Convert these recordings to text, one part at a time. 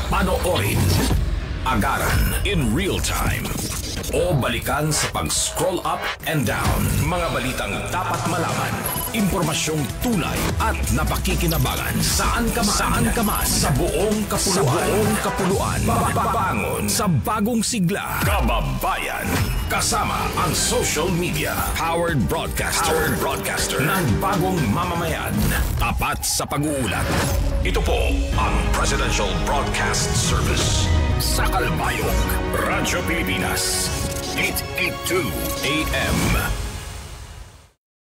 Panoorin, agaran in real time, o balikan sa pag-scroll up and down. Mga balitang dapat malaman, impormasyong tunay at napakikinabangan. Saan ka man, sa buong kapuluan. Bangon sa bagong sigla. Kababayan, kasama ang social media. Powered broadcaster ng bagong mamamayan. Tapat sa pag-uulat. Ito po ang Presidential Broadcast Service. Sa Kalbayog, Radyo Pilipinas, 882 AM.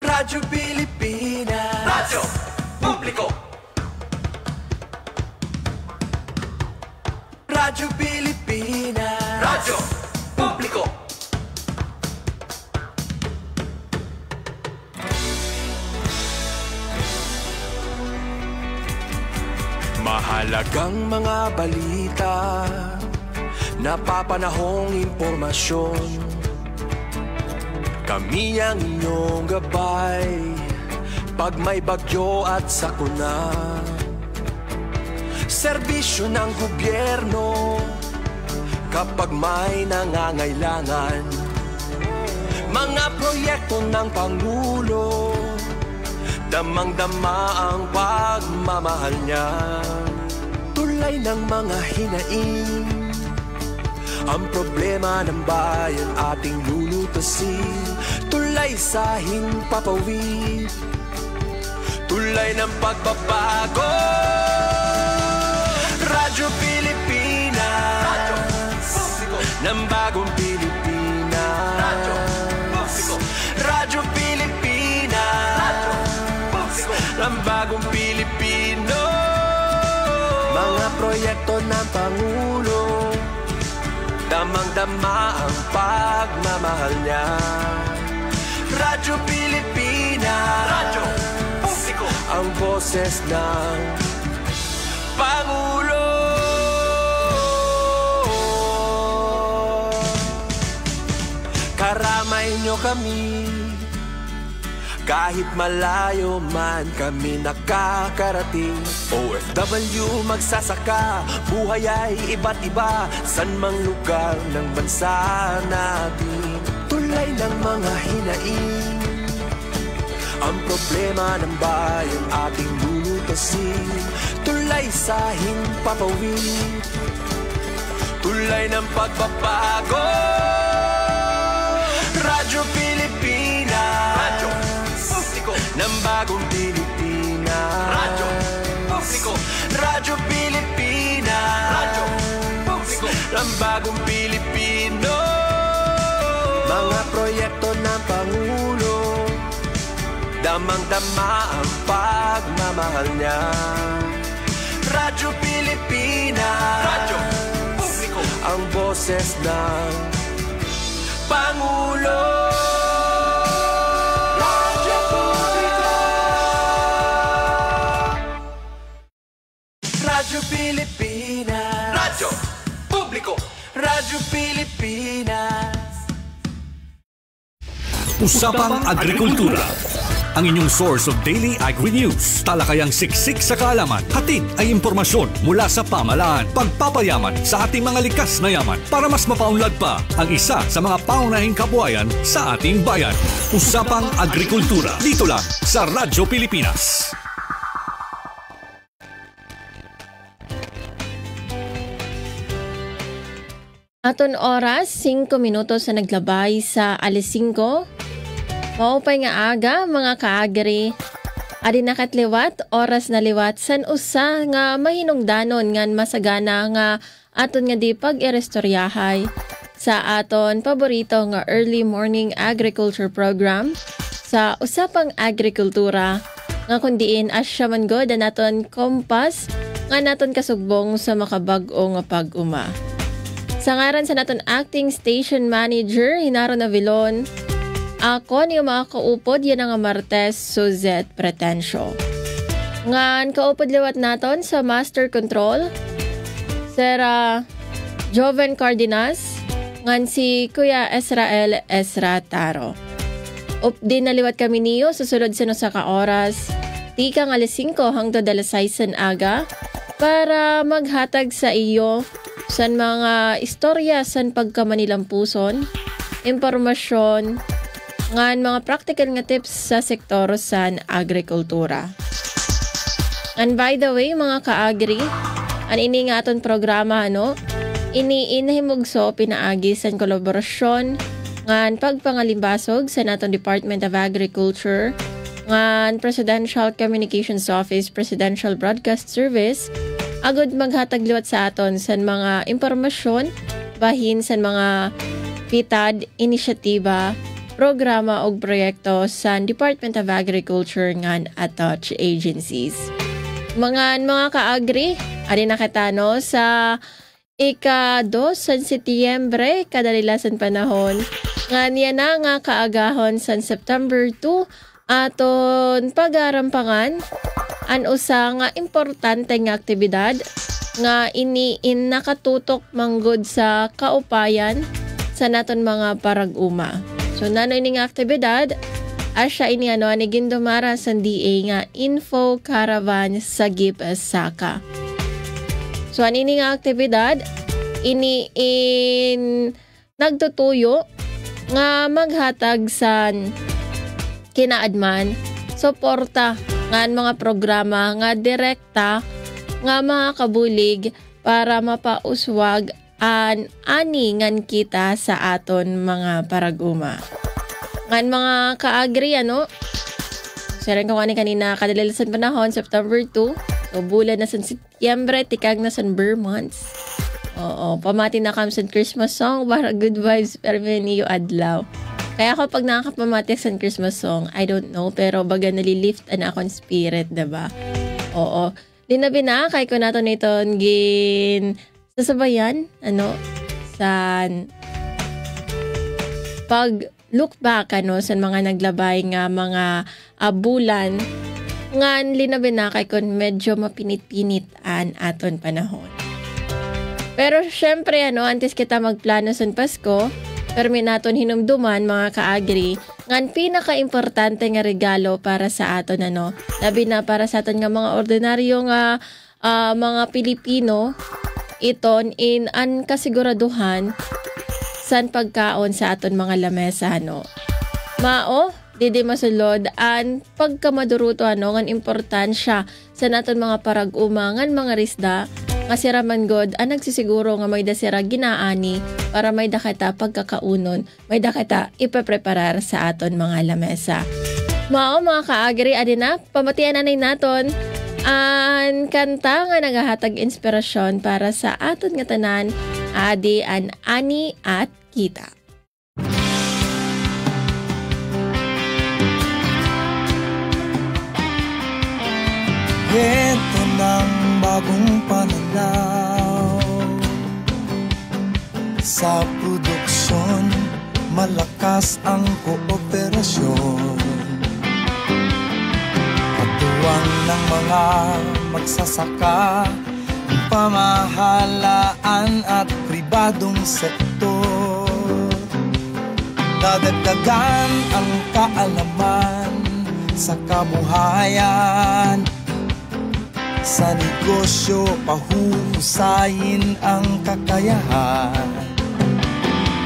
Radyo Pilipinas, Radyo Publiko. Radyo Pilipinas, Radyo Publiko. Mahalagang mga balita, napapanahong impormasyon. Kami ang inyong gabay pag may bagyo at sakuna. Serbisyo ng gobyerno kapag may nangangailangan. Mga proyekto ng Pangulo, damang-dama ang pagmamahal niya. Tulay ng mga hinaing, ang problema ng bayan ating lulutasin. Tulay sa himpapawid, tulay ng pagbabago. Radyo Pilipinas, Radyo Publiko ng bagong Pilipinas. Radyo Publiko, Radyo Pilipinas, Radyo Publiko ng bagong Pilipino. Mga proyekto ng Pangulo, damang-dama ang pagmamahal niya. Radyo Pilipinas, Radyo Publiko, ang boses ng Pangulo. Karamay niyo kami, kahit malayo man kami nakakarating. OFW magsasaka, buhay ay iba't iba, san mang lugar ng bansa natin. Tulay ng mga hinaing, ang problema ng bayan ating lulutasin. Tulay sa himpapawid, tulay ng pagbabago. Radyo Pilipinas, Radyo Publiko ng bagong Pilipinas. Radyo Publiko, Radyo Pilipinas, Radyo Publiko ng bagong Pilipino. Mga proyekto ng Pangulo, damang-dama ang pagmamahal niya. Radyo Pilipinas, Radyo Publiko, ang boses ng Pangulo. Radyo Publiko, Radyo Pilipinas, Radyo Publiko, Radyo Pilipinas. Usapang Agrikultura, ang inyong source of daily agri-news. Talakayang siksik sa kaalaman, hatid ay impormasyon mula sa pamahalaan. Pagpapayaman sa ating mga likas na yaman para mas mapaunlad pa ang isa sa mga paunahing kabuhayan sa ating bayan. Usapang Agrikultura, dito lang sa Radyo Pilipinas. Aton oras, 5 minutos na naglabay sa alas 5. Maupay nga aga, mga kaagri. Adi nakatliwat, oras na liwat, san usa nga mahinungdanon ngan masagana nga aton nga di pag-irestoryahay sa aton paborito nga early morning agriculture program sa Usapang Agrikultura nga kundiin asya man god naton kompas nga naton kasugbong sa makabag-o nga pag-uma. Sa ngaran sa naton acting station manager, Hinaro Navilon, ako ni mga kaupod yan nga Martes Suzette Pretensio. Ngan kaupod liwat naton sa Master Control, Sera Joven Cardenas, ngan si Kuya Israel Taro. Din naliwat kami niyo susunod sa ka oras, tika ng alas 5 hangtod alas 6 aga, para maghatag sa iyo san mga istorya san pagkamanilang puson, impormasyon, ngan mga practical nga tips sa sektor san agrikultura. And by the way, mga kaagri, an ini nga aton programa iniinahimugso pinaagi san kolaborasyon ngan pagpangalimbasog sa naton Department of Agriculture, ngan Presidential Communications Office, Presidential Broadcast Service, agud maghatag liwat sa aton san mga impormasyon bahin san mga pitad, inisyatiba, programa o proyekto sa Department of Agriculture ngan attached agencies. Mga kaagri, ari nakitano sa ika-2 sa Setyembre, kadalilasan panahon, nga niya na nga kaagahon sa September 2, aton pagarampangan, an usa nga importante nga aktibidad, nga iniin nakatutok manggod sa kaupayan sa naton mga parag-uma. So, nano ini nga aktibidad, asya ini ani gindumara sa DA nga Info Caravan sa Saka. So, ini nga aktibidad, nagtutuyo nga maghatag sa kinaadman, suporta nga mga programa nga direkta nga mga kabulig para mapauswag ani ngan kita sa aton mga paraguma. Ngan mga kaagri Seren ko kanina kadalilasan panahon, September 2. So, bulan na sa Setyembre, tikag na sa months. Oo, pamati na kam sa Christmas song para good vibes pero niyo adlaw. Kaya ako pag nakakapamati sa Christmas song, I don't know, pero baga nalilift na akong spirit, diba? Oo. Linabi na, kay ko nato niton sasabayan, sa pag look back, sa mga naglabay nga mga bulan, nga linabi na kay kon medyo mapinit-pinit aton panahon. Pero syempre, antes kita magplano sa Pasko, permi naton hinumduman mga kaagri, ngan pinaka-importante nga regalo para sa aton, labi na para sa aton nga mga ordinaryo nga mga Pilipino, iton an kasiguraduhan san pagkaon sa aton mga lamesa, didi masulod an pagkamaduruto ngan importansya sa naton mga parag-umangan mga risda nga siraman god ang nagsisiguro nga may dasira ginaani para may dakita pagkakaunon, may dakita ipapreparar sa aton mga lamesa. Mga kaagri, adina pamatian anay naton an kanta nga nagahatag inspirasyon para sa aton nga tanan, adi an ani at kita. Ito ng bagong pananaw sa produksyon, malakas ang kooperasyon. Katuwang ng mga magsasaka, pamahalaan at pribadong sektor. Dadagdagan ang kaalaman sa kabuhayan. Sa negosyo, pahuhusayin ang kakayahan.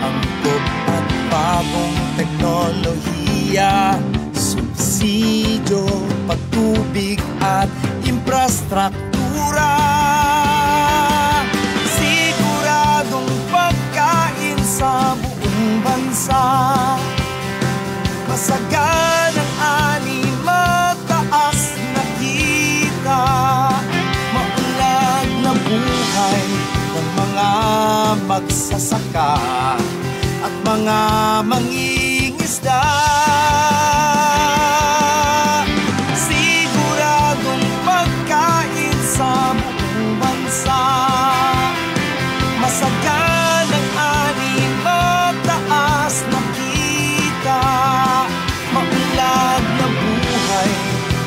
Angkop at bagong teknolohiya, subsidyo, patubig at infrastruktura. Siguradong pagkain sa buong bansa. Masaganang ani, mataas na kita. Maulag na buhay ng mga magsasaka at mga mangingisda. Siguradong pagkain sa buong bansa. Masaganang ani, mataas na kita. Maulag na buhay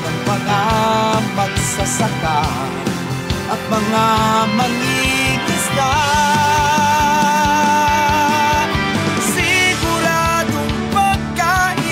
ng mga magsasaka at mga mangingisda. Siguradong pagkain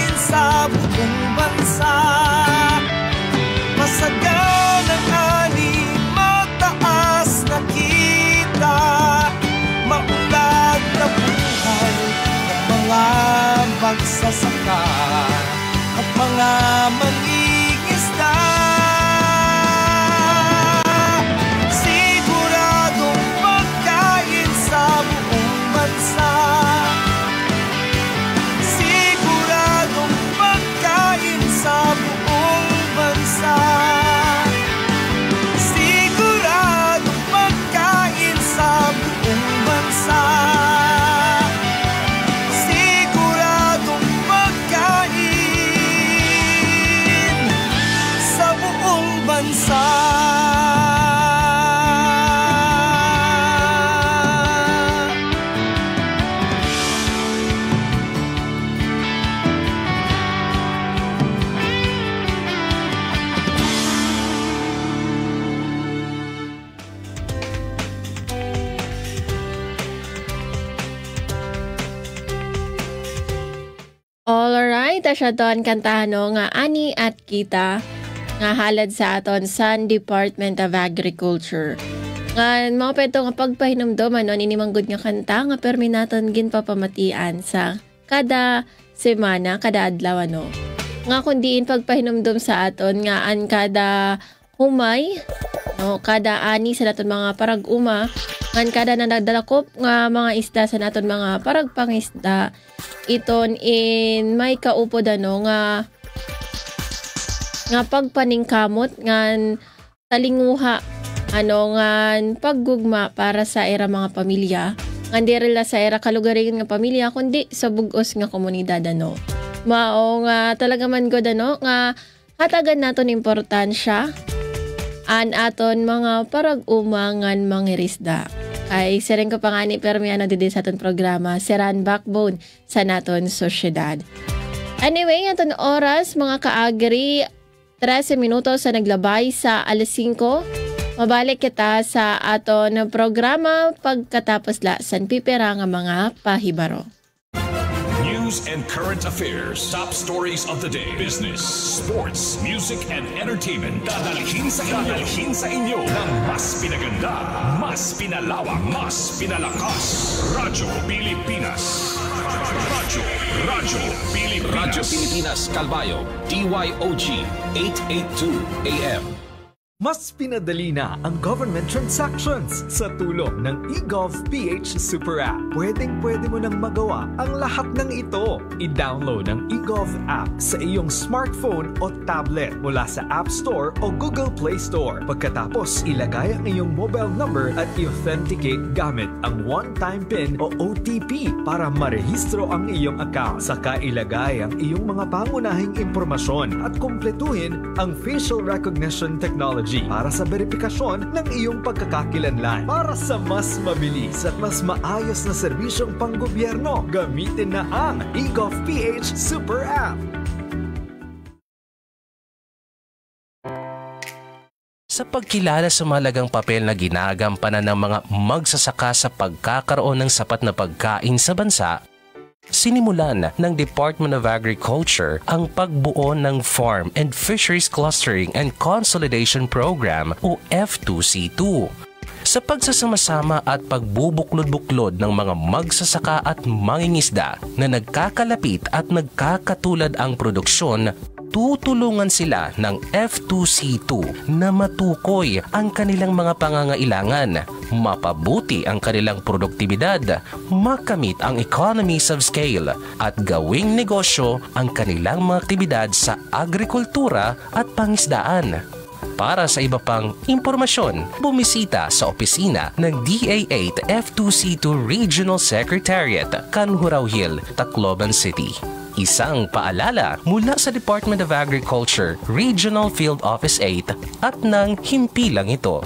Ita siya doon kantano nga ani at kita nga halad sa aton sa Department of Agriculture. Nga mga peto nga pagpahinumduman nun inimanggod nga kanta nga permi naton ginpapamatian sa kada semana, kada adlaw ano. Nga kundiin pagpahinumdum sa aton nga an kada humay, no, kada ani sa naton mga parag-uma, ngan kada nadadalakop nga mga isda sa naton mga paragpangisda, iton in may kaupod ano nga pagpaningkamot ngan talinguha ano ngan paggugma para sa era mga pamilya, ngan diri la sa era kalugarin nga pamilya kundi sa bugos nga komunidad ano. Mao nga talaga man gud ano nga hatagan naton importansya an aton mga parag-umangan mangirisda. Ay sereng ko pangani permi ano didi sa aton programa, Seran Backbone sa naton sosyedad. Anyway, aton oras mga kaagri, 13 minutos sa naglabay sa 5:00. Mabalik kita sa aton programa pagkatapos la san pipera nga mga pahibaro. News and current affairs, top stories of the day, business, sports, music, and entertainment. Dadalhin sa inyo ng mas pinaganda, mas pinalawak, mas pinalakas. Radyo Pilipinas. Radyo Pilipinas Calbayog, DYOG 882 AM. Mas pinadali na ang government transactions sa tulong ng eGovPH Super App. Pwede mo nang magawa ang lahat ng ito. I-download ang eGov app sa iyong smartphone o tablet mula sa App Store o Google Play Store. Pagkatapos, ilagay ang iyong mobile number at i-authenticate gamit ang one-time PIN o OTP para marehistro ang iyong account. Saka ilagay ang iyong mga pangunahing impormasyon at kumpletuhin ang facial recognition technology para sa verifikasyon ng iyong pagkakakilanlan. Para sa mas mabilis at mas maayos na serbisyong panggobyerno, gamitin na ang eGovPH Super App. Sa pagkilala sa mahalagang papel na ginagampanan ng mga magsasaka sa pagkakaroon ng sapat na pagkain sa bansa, sinimulan ng Department of Agriculture ang pagbuo ng Farm and Fisheries Clustering and Consolidation Program o F2C2. Sa pagsasama-sama at pagbubuklod-buklod ng mga magsasaka at mangingisda na nagkakalapit at nagkakatulad ang produksyon, tutulungan sila ng F2C2 na matukoy ang kanilang mga pangangailangan, mapabuti ang kanilang produktibidad, makamit ang economies of scale, at gawing negosyo ang kanilang mga aktibidad sa agrikultura at pangisdaan. Para sa iba pang impormasyon, bumisita sa opisina ng DA8 F2C2 Regional Secretariat, Canhurao Hill, Tacloban City. Isang paalala mula sa Department of Agriculture, Regional Field Office 8 at ng himpilang ito.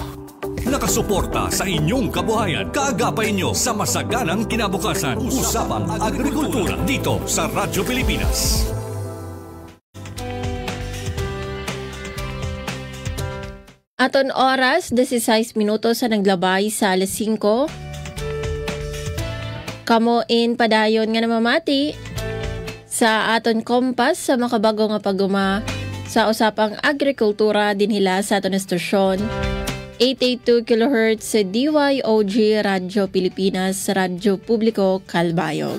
Nakasuporta sa inyong kabuhayan, kaagapay nyo sa masaganang kinabukasan. Usapang Agrikultura dito sa Radyo Pilipinas. Aton oras, 16 minutos sa naglabay sa 5:00. Kamoin padayon nga namamati sa aton kompas sa makabago nga paguma sa usapang agrikultura dinhila sa aton estasyon. 882 kHz sa DYOG Radyo Pilipinas, Radyo Publiko Calbayog.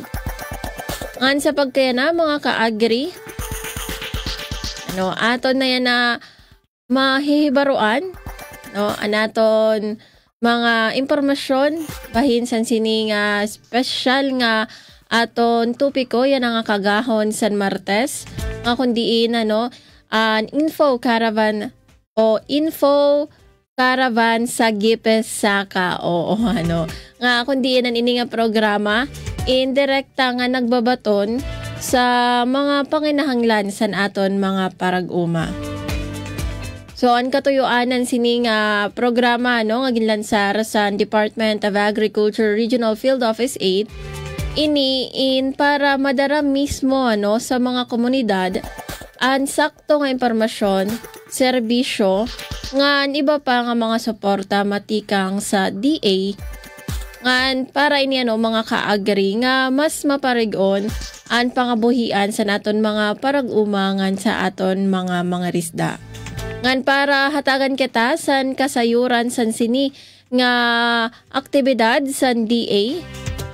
Ngan sa pagkayana mga kaagri, aton na yan na mahihibaruan, anaton mga impormasyon bahin san sini nga special nga aton tupiko yan ang kagahon San Martes nga kundiin an info caravan sa Gipes Saka nga kundiin an ini nga programa indirekta nga nagbabaton sa mga panginahanglan san aton mga parag-uma. So, ang katuyuanan sini nga programa nga ginlansar sa Department of Agriculture Regional Field Office 8 iniin para madara mismo sa mga komunidad ang sakto nga impormasyon, serbisyo nga iba pa nga mga suporta matikang sa DA Ngan para ini mga kaagri nga mas maparigon an pangabuhian sa naton mga parag-umangan sa aton mga risda. Ngan para hatagan kita san kasayuran san sini nga aktibidad san DA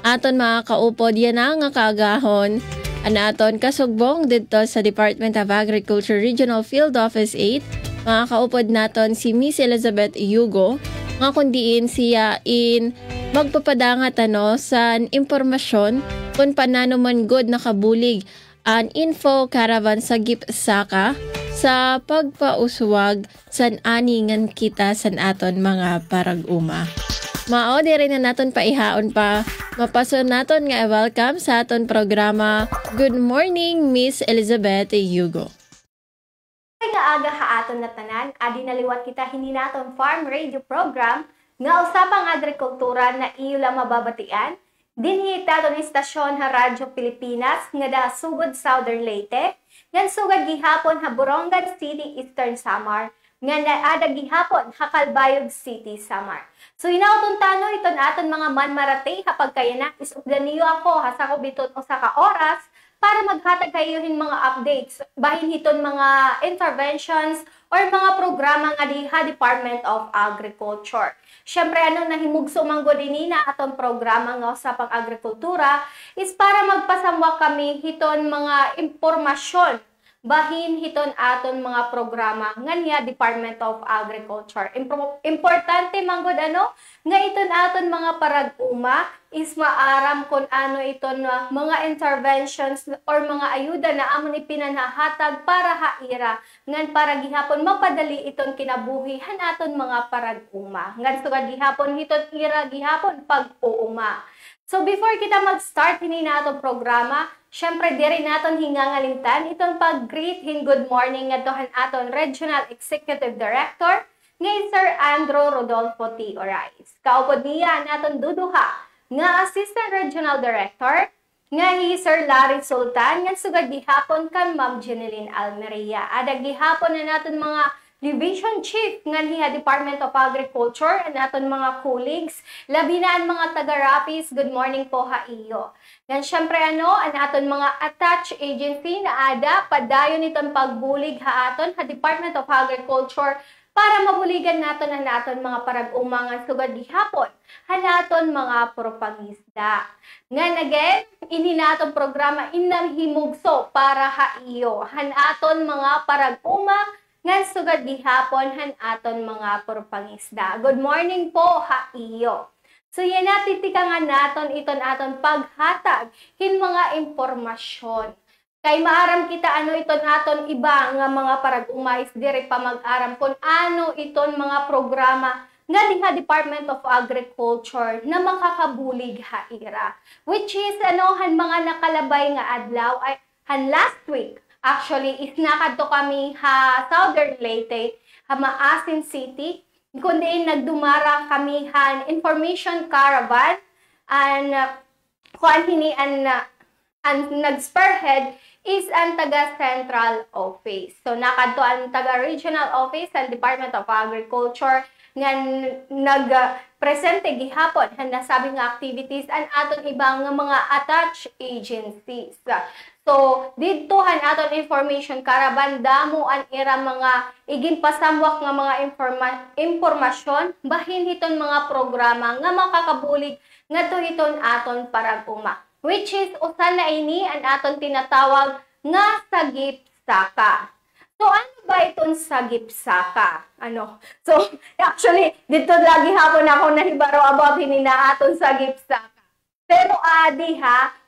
aton mga kaupod yan nga kaagahon anaton kasugbong dito sa Department of Agriculture Regional Field Office 8 mga kaupod naton si Miss Elizabeth Yugo nga kundiin siya in magpapadangat sa impormasyon kung paano man good nakabulig an info caravan sa Gipsaka sa pagpauswag san aningan kita san aton mga parag-uma. Mao di rin na naton paihaon pa mapaso naton nga welcome sa aton programa. Good morning, Miss Elizabeth Yugo. Nga aga haaton na tanan, adi naliwat kita hindi naton farm radio program nga usapang agrikultura na iyo lang mababatian. Dinhi taton istasyon ha Radyo Pilipinas nga da sugod Southern Leyte, ngan sugad gihapon ha Borongan City, Eastern Samar, nga naada gihapon ha Calbayog City, Samar. So inauton tano iton aton mga manmarate ha pagkayana isugdan niyo ako ha sa kubiton o sa ka oras para maghatag kayohin mga updates, bahin hiton mga interventions or mga programa nga diha Department of Agriculture. Siyempre, nahimugso manggod na atong programa nga sa pang-agrikultura is para magpasamwa kami hiton mga impormasyon bahin hiton aton mga programa nga niya Department of Agriculture. Importante manggod nga iton aton mga parag-uma is maaram kung ano iton mga interventions or mga ayuda na amon ipinanhahatag para haira ngan para gihapon mapadali iton kinabuhihan aton mga parag-uma. Ngan sugad gihapon hiton ira gihapon pag-uuma. So before kita mag-start hini na atong programa, syempre diri naton hingangalimtan itong pag-greet hin good morning ngadtohan aton Regional Executive Director nga Sir Andrew Rodolfo T. Orais. Kaupod niya naton duduha nga Assistant Regional Director nga Sir Larry Sultan nga sugad gihapon kan Ma'am Jeneline Almeria. Ada gihapon na naton mga Division Chief nga niya Department of Agriculture and aton mga colleagues, labi na ang mga taga-Rapis, good morning po ha iyo. Yan syempre ang aton mga attached agency na ada, padayon itong pagbulig ha aton ha Department of Agriculture para mabuligan naton ang aton mga parag-umangan sugad gihapon ha naton mga propangisda. Ngan again, ini naton programa inamhimugso para ha iyo, han aton mga parag-uma ngan sugad gihapon han aton mga purpangisda. Good morning po ha iyo. So yan natitikangan naton iton aton paghatag hin mga impormasyon. Kay maaram kita iton aton iba nga mga parag-umais dire pa mag-aram kung ano iton mga programa nga diha Department of Agriculture na makakabulig ha ira. Which is han mga nakalabay nga adlaw ay han last week. Actually, is nakadto kami ha Southern Leyte, ha Maasin City, kundi nagdumara kami han information caravan and kuan hini an nag-spearhead is ang taga Central Office. So nakadto ang taga Regional Office sa Department of Agriculture nga nag-presente gihapon han nasabi nga activities an aton ibang mga attached agencies. So, ditohan aton information caravan damo an ira mga iginpasamwak nga mga impormasyon bahin hiton mga programa nga makakabulig ngadto hiton aton parag-uma. Which is usan na ini an aton tinatawag nga sagip-saka. So, ano ba itong sagip-saka? So, actually, dito lagi hapon ako nahibaro about hinina aton sagip-saka. Pero adi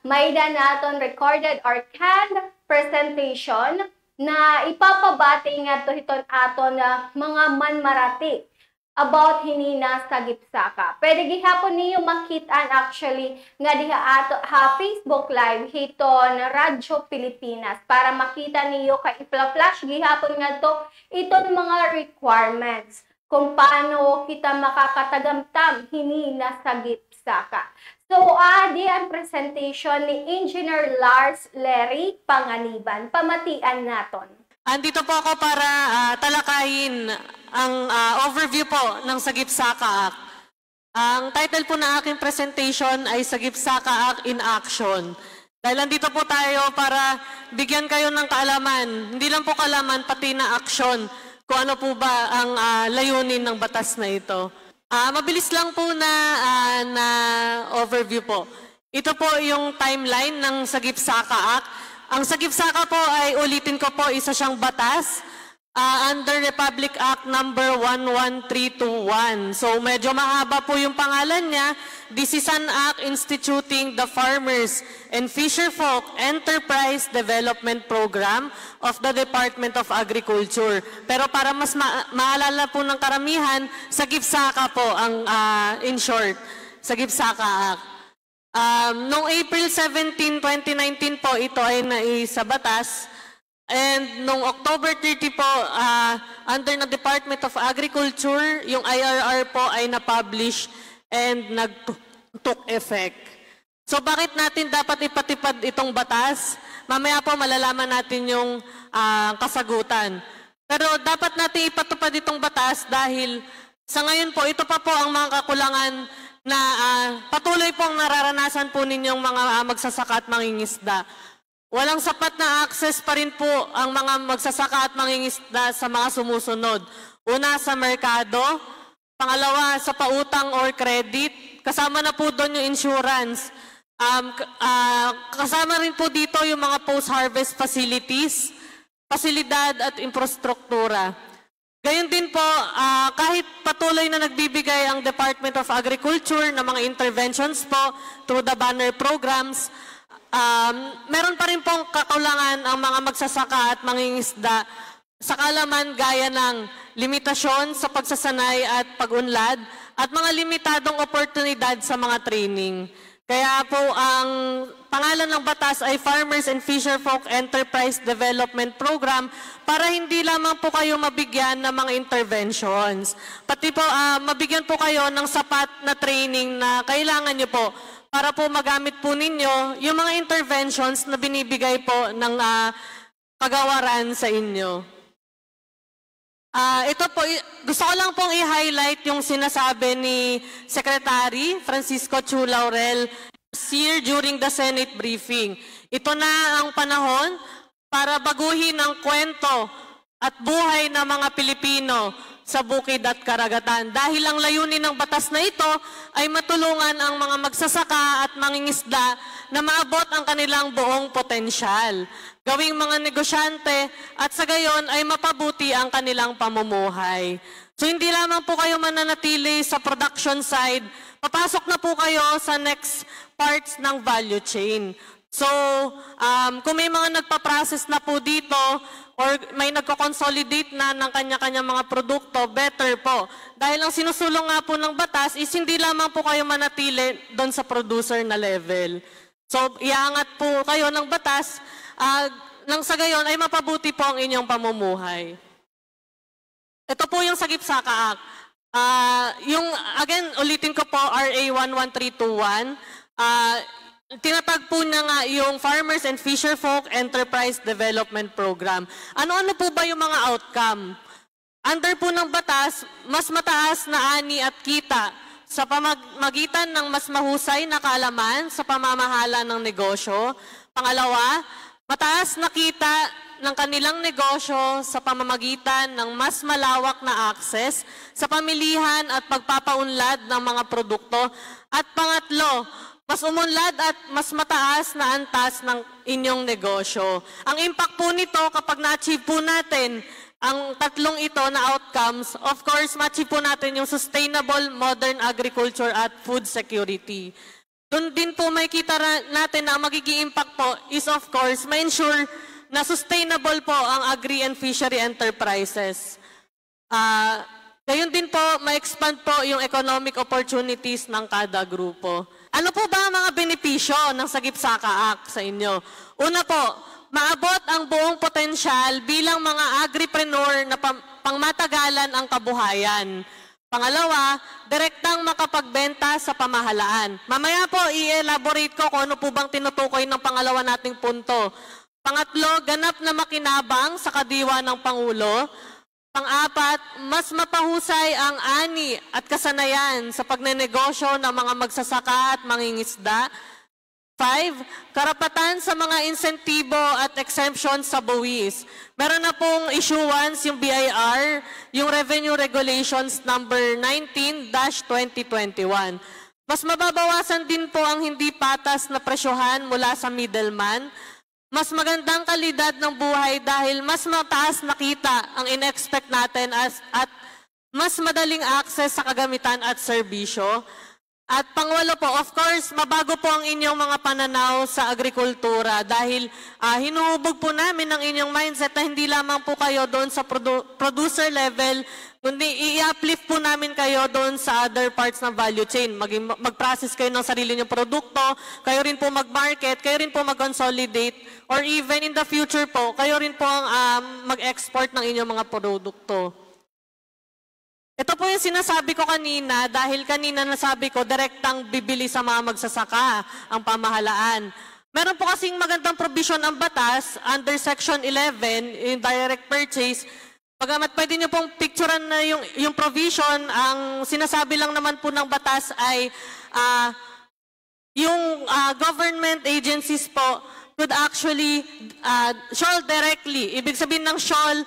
may naton recorded or canned presentation na ipapabati nga to hiton aton mga manmarati about hinina sa Gipsaka. Pwede gihapon niyo makitaan actually nga diha ato ha Facebook Live hiton Radyo Pilipinas para makita niyo kay ipla-flash gihapon nga to iton mga requirements kung paano kita makakatagamtam hinina sa Gipsaka. So, adi ang presentation ni Engineer Lars Lery Panganiban. Pamatian naton. Andito po ako para talakayin ang overview po ng Sagip-Saka Act. Ang title po ng aking presentation ay Sagip Saka Act in Action. Dahil nandito po tayo para bigyan kayo ng kaalaman, hindi lang po kaalaman, pati na aksyon kung ano po ba ang layunin ng batas na ito. Mabilis lang po na overview po. Ito po yung timeline ng Sagip Saka Act. Ang Sagip Saka po ay, ulitin ko po, isa siyang batas under Republic Act number 11321. So medyo mahaba po yung pangalan niya. This is an act instituting the Farmers and Fisherfolk Enterprise Development Program of the Department of Agriculture. Pero para mas maalala po ng karamihan, Sagip Saka po ang in short, Sagip Saka Act. Noong April 17, 2019 po, ito ay naisa batas. And noong October 30 po, under ng Department of Agriculture, yung IRR po ay na-publish and nag-took effect. So bakit natin dapat ipatipad itong batas? Mamaya po malalaman natin yung kasagutan. Pero dapat natin ipatupad itong batas dahil sa ngayon po, ito pa po ang mga kakulangan na patuloy pong nararanasan po ninyong mga magsasaka at mangingisda. Walang sapat na access pa rin po ang mga magsasaka at mangingisda sa mga sumusunod. Una, sa merkado. Pangalawa, sa pautang or credit. Kasama na po doon yung insurance. Kasama rin po dito yung mga post-harvest facilities, pasilidad at infrastruktura. Gayon din po, kahit patuloy na nagbibigay ang Department of Agriculture ng mga interventions po through the banner programs, meron pa rin pong kakulangan ang mga magsasaka at mangingisda sa kaalaman gaya ng limitasyon sa pagsasanay at pag-unlad at mga limitadong oportunidad sa mga training. Kaya po ang pangalan ng batas ay Farmers and Fisherfolk Enterprise Development Program para hindi lamang po kayo mabigyan ng mga interventions. Pati po mabigyan po kayo ng sapat na training na kailangan nyo po para po magamit po ninyo yung mga interventions na binibigay po ng kagawaran sa inyo. Ito po, gusto ko lang pong i-highlight yung sinasabi ni Secretary Francisco Chu Laurel here during the Senate briefing. Ito na ang panahon para baguhin ang kwento at buhay ng mga Pilipino sa bukid at karagatan. Dahil ang layunin ng batas na ito ay matulungan ang mga magsasaka at mangingisda na maabot ang kanilang buong potensyal, gawing mga negosyante at sa gayon ay mapabuti ang kanilang pamumuhay. So hindi lamang po kayo mananatili sa production side, papasok na po kayo sa next parts ng value chain. So, kung may mga nagpa-process na po dito or may nagko-consolidate na ng kanya-kanya mga produkto, better po. Dahil ang sinusulong nga po ng batas is hindi lamang po kayo manatili doon sa producer na level. So, iangat po kayo ng batas nang sa gayon ay mapabuti po ang inyong pamumuhay. Ito po yung Sagip Saka Act. Again, ulitin ko po, RA 11321. Tinatag po na nga yung Farmers and Fisherfolk Enterprise Development Program. Ano-ano po ba yung mga outcome? Under po ng batas, mas mataas na ani at kita sa pamamagitan ng mas mahusay na kaalaman sa pamamahala ng negosyo. Pangalawa, mataas na kita ng kanilang negosyo sa pamamagitan ng mas malawak na access sa pamilihan at pagpapaunlad ng mga produkto. At pangatlo, mas umunlad at mas mataas na antas ng inyong negosyo. Ang impact po nito kapag na-achieve po natin ang tatlong ito na outcomes, of course, ma-achieve po natin yung sustainable modern agriculture at food security. Doon din po makikita natin na ang magiging impact po is of course, ma-ensure na sustainable po ang agri and fishery enterprises. Gayon din po, ma-expand po yung economic opportunities ng kada grupo. Ano po ba ang mga benepisyo ng Sagip Saka Act sa inyo? Una po, maabot ang buong potensyal bilang mga agripreneur na pangmatagalan ang kabuhayan. Pangalawa, direktang makapagbenta sa pamahalaan. Mamaya po, i-elaborate ko kung ano po bang tinutukoy ng pangalawa nating punto. Pangatlo, ganap na makinabang sa kadiwa ng Pangulo. Pang-apat, mas mapahusay ang ani at kasanayan sa pagnenegosyo ng mga magsasaka at mangingisda. 5, karapatan sa mga insentibo at exemption sa buwis. Meron na pong issuance yung BIR, yung Revenue Regulations number 19-2021. Mas mababawasan din po ang hindi patas na presyohan mula sa middleman. Mas magandang kalidad ng buhay dahil mas mataas na kita ang in-expect natin at mas madaling access sa kagamitan at serbisyo. At pangwalo po, of course, mabago po ang inyong mga pananaw sa agrikultura dahil hinuhubog po namin ang inyong mindset na hindi lamang po kayo doon sa producer level, kundi i-uplift po namin kayo doon sa other parts ng value chain. Mag-process kayo ng sarili nyong produkto, kayo rin po mag-market, kayo rin po mag-consolidate, or even in the future po, kayo rin po ang mag-export ng inyong mga produkto. Ito po yung sinasabi ko kanina dahil kanina nasabi ko direktang bibili sa mga magsasaka ang pamahalaan. Meron po kasing magandang provision ang batas under Section 11 in direct purchase. Pagamat pwede nyo pong picturean na yung provision, ang sinasabi lang naman po ng batas ay yung government agencies po could actually shawl directly. Ibig sabihin ng shawl,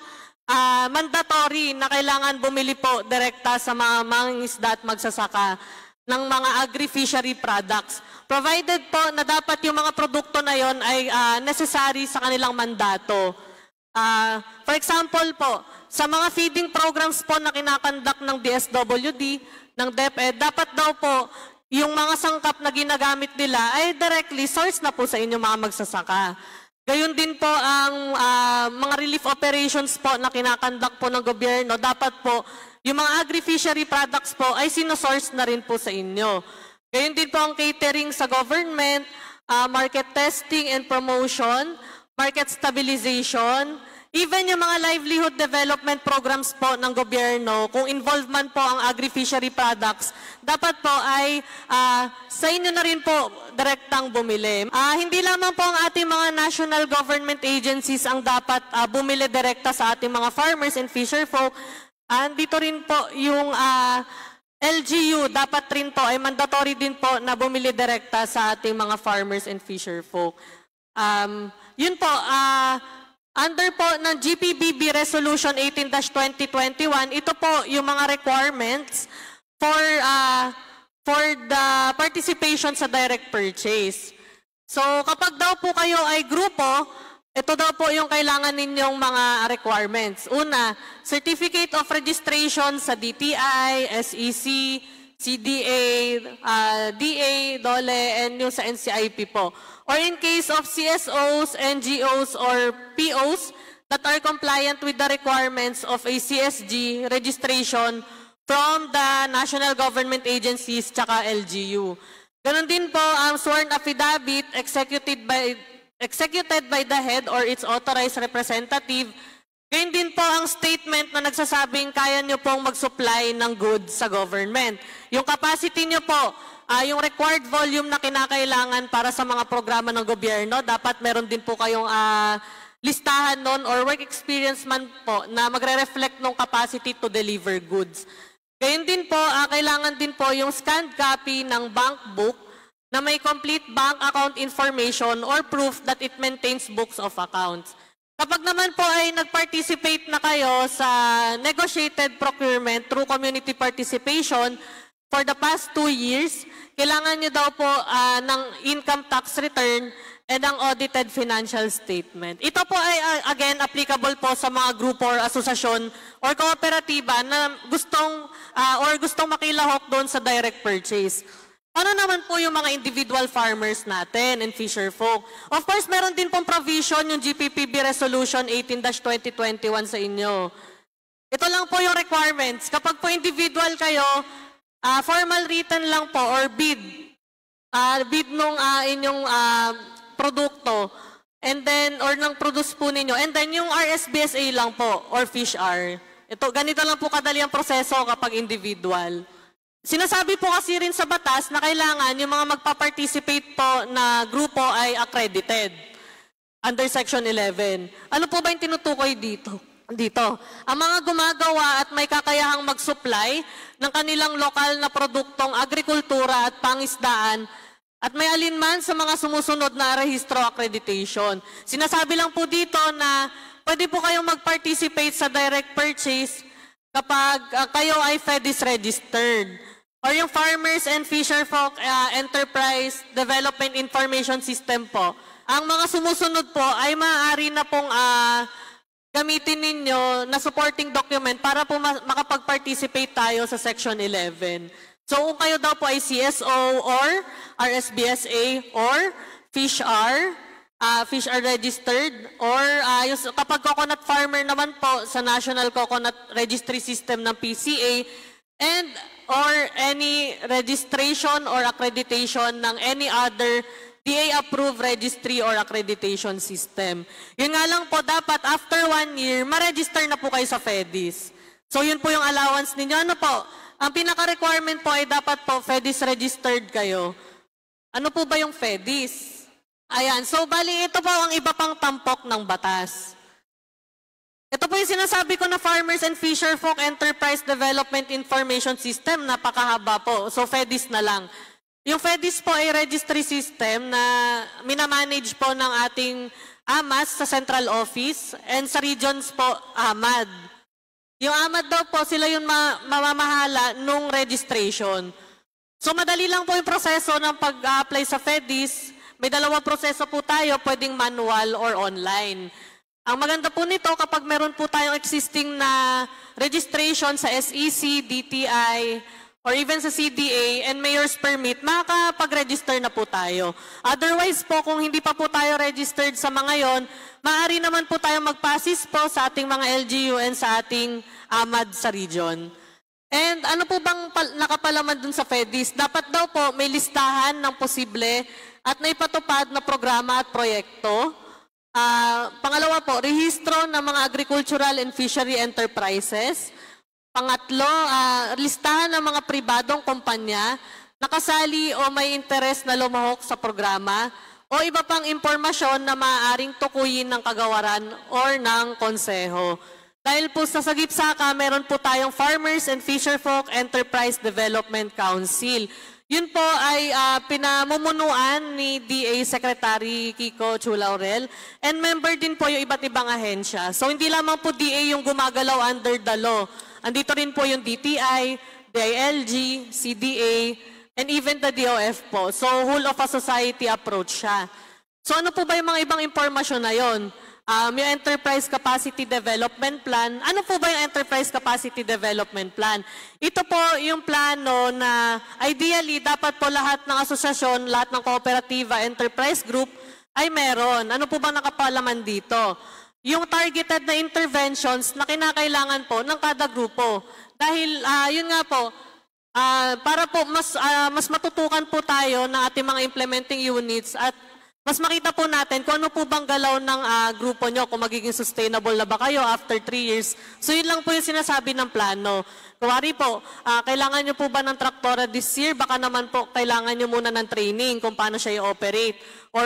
mandatory na kailangan bumili po direkta sa mga mangingisda at magsasaka ng mga agri-fishery products. Provided po na dapat yung mga produkto na yon ay necessary sa kanilang mandato. For example po, sa mga feeding programs po na kinakandak ng DSWD, ng DepEd, dapat daw po yung mga sangkap na ginagamit nila ay directly sourced na po sa inyong mga magsasaka. Gayon din po ang mga relief operations po na kinakandak po ng gobyerno, dapat po yung mga agri-fishery products po ay sinosource na rin po sa inyo. Gayon din po ang catering sa government, market testing and promotion, market stabilization, even yung mga livelihood development programs po ng gobyerno, kung involvement po ang agri-fishery products, dapat po ay sa inyo na rin po direktang bumili. Hindi lamang po ang ating mga national government agencies ang dapat bumili direkta sa ating mga farmers and fisherfolk. Dito rin po yung LGU, dapat rin po ay mandatory din po na bumili direkta sa ating mga farmers and fisherfolk. Yun po, under po ng GPBB Resolution 18-2021, ito po yung mga requirements for the participation sa direct purchase. So kapag daw po kayo ay grupo, ito daw po yung kailangan ninyong mga requirements. Una, Certificate of Registration sa DTI, SEC, CDA, DA, DOLE, and yung sa NCIP po. Or in case of CSOs, NGOs, or POs that are compliant with the requirements of a CSG registration from the national government agencies tsaka LGU. Ganon din po ang sworn affidavit executed by the head or its authorized representative. Gayon din po ang statement na nagsasabing kaya nyo pong mag-supply ng goods sa government. Yung capacity nyo po, yung required volume na kinakailangan para sa mga programa ng gobyerno, dapat meron din po kayong listahan nun or work experience man po na magre-reflect ng capacity to deliver goods. Gayun din po, kailangan din po yung scanned copy ng bank book na may complete bank account information or proof that it maintains books of accounts. Kapag naman po ay nag-participate na kayo sa negotiated procurement through community participation, for the past 2 years, kailangan nyo daw po ng income tax return and ang audited financial statement. Ito po ay, again, applicable po sa mga grupo or asosasyon or kooperatiba na gustong makilahok doon sa direct purchase. Ano naman po yung mga individual farmers natin and fisherfolk? Of course, meron din pong provision yung GPPB Resolution 18-2021 sa inyo. Ito lang po yung requirements. Kapag po individual kayo, formal written lang po or bid nung inyong produkto and then or nang produce po ninyo and then yung RSBSA lang po or FishR. Ito ganito lang po kadali ang proseso kapag individual. Sinasabi po kasi rin sa batas na kailangan yung mga magpa-participate po na grupo ay accredited under Section 11. Ano po ba yung tinutukoy dito? dito. Ang mga gumagawa at may kakayahang mag-supply ng kanilang lokal na produktong agrikultura at pangisdaan at may alinman sa mga sumusunod na rehistro accreditation. Sinasabi lang po dito na pwede po kayong mag-participate sa direct purchase kapag kayo ay FEDIS registered. Or yung Farmers and Fisherfolk Enterprise Development Information System po. Ang mga sumusunod po ay maaari na pong gamitin ninyo na supporting document para po makapag-participate tayo sa Section 11. So kung kayo daw po ay CSO or RSBSA or FishR, FishR registered, or kapag coconut farmer naman po sa National Coconut Registry System ng PCA, and or any registration or accreditation ng any other DA-approved registry or accreditation system. Yun nga lang po, dapat after 1 year, ma-register na po kayo sa FEDIS. So yun po yung allowance ninyo. Ano po? Ang pinaka-requirement po ay dapat po FEDIS registered kayo. Ano po ba yung FEDIS? Ayan. So bali, ito po ang iba pang tampok ng batas. Ito po yung sinasabi ko na Farmers and Fisherfolk Enterprise Development Information System. Napakahaba po. So FEDIS na lang. Yung FEDIS po ay registry system na minamanage po ng ating AMAS sa central office and sa regions po AMAD. Yung AMAD daw po, sila yung mamamahala nung registration. So madali lang po yung proseso ng pag-apply sa FEDIS. May dalawang proseso po tayo, pwedeng manual or online. Ang maganda po nito, kapag meron po tayong existing na registration sa SEC, DTI, or even sa CDA and mayor's permit, makakapag-register na po tayo. Otherwise po, kung hindi pa po tayo registered sa mga yon, maaari naman po tayo mag-passes po sa ating mga LGU and sa ating AMAD sa region. And ano po bang nakapalaman dun sa FEDIS? Dapat daw po may listahan ng posible at naipatupad na programa at proyekto. Pangalawa po, rehistro ng mga agricultural and fishery enterprises. Pangatlo, listahan ng mga pribadong kumpanya na kasali o may interes na lumahok sa programa o iba pang impormasyon na maaaring tukuyin ng kagawaran or ng konseho. Dahil po sa Sagip-Saka, meron po tayong Farmers and Fisherfolk Enterprise Development Council. Yun po ay pinamumunuan ni DA Secretary Kiko Chulaurel and member din po yung iba't ibang ahensya. So hindi lamang po DA yung gumagalaw under the law. Andito rin po yung DTI, DILG, CDA, and even the DOF po. So whole of a society approach siya. So ano po ba yung mga ibang impormasyon na yon? Yung Enterprise Capacity Development Plan. Ano po ba yung Enterprise Capacity Development Plan? Ito po yung plano na ideally dapat po lahat ng asosasyon, lahat ng kooperatiba, enterprise group ay meron. Ano po bang nakapalaman dito? Yung targeted na interventions na kinakailangan po ng kada grupo. Dahil yun nga po, para po mas matutukan po tayo ng ating mga implementing units at mas makita po natin kung ano po bang galaw ng grupo nyo, kung magiging sustainable na ba kayo after 3 years. So yun lang po yung sinasabi ng plano. Kuwari po, kailangan nyo po ba ng traktora this year? Baka naman po kailangan nyo muna ng training kung paano siya i-operate. Or